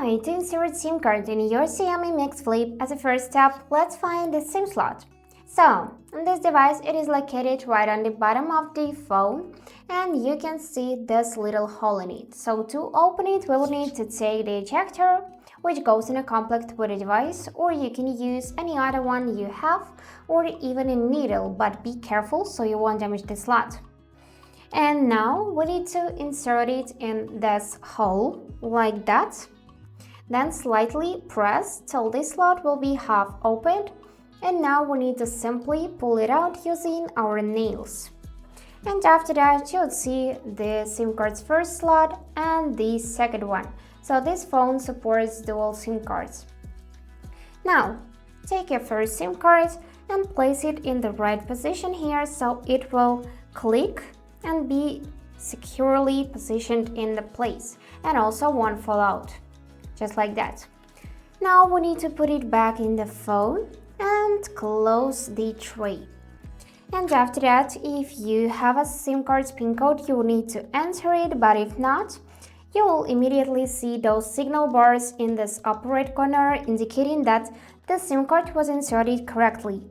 Hi, to insert SIM card in your Xiaomi Mix Flip, as a first step, let's find the SIM slot. So, on this device, it is located right on the bottom of the phone, and you can see this little hole in it. So to open it, we will need to take the ejector, which goes in a complete with the device, or you can use any other one you have, or even a needle, but be careful so you won't damage the slot. And now we need to insert it in this hole, like that. Then slightly press till the slot will be half opened. And now we need to simply pull it out using our nails. And after that, you'll see the SIM card's first slot and the second one. So this phone supports dual SIM cards. Now, take your first SIM card and place it in the right position here so it will click and be securely positioned in the place and also won't fall out, just like that. Now we need to put it back in the phone and close the tray. And after that, if you have a SIM card's PIN code, you will need to enter it, but if not, you will immediately see those signal bars in this upper right corner indicating that the SIM card was inserted correctly.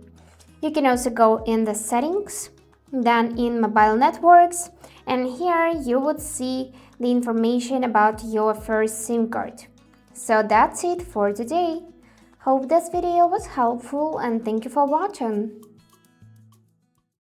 You can also go in the settings, then in mobile networks, and here you would see the information about your first SIM card. So that's it for today. Hope this video was helpful and thank you for watching.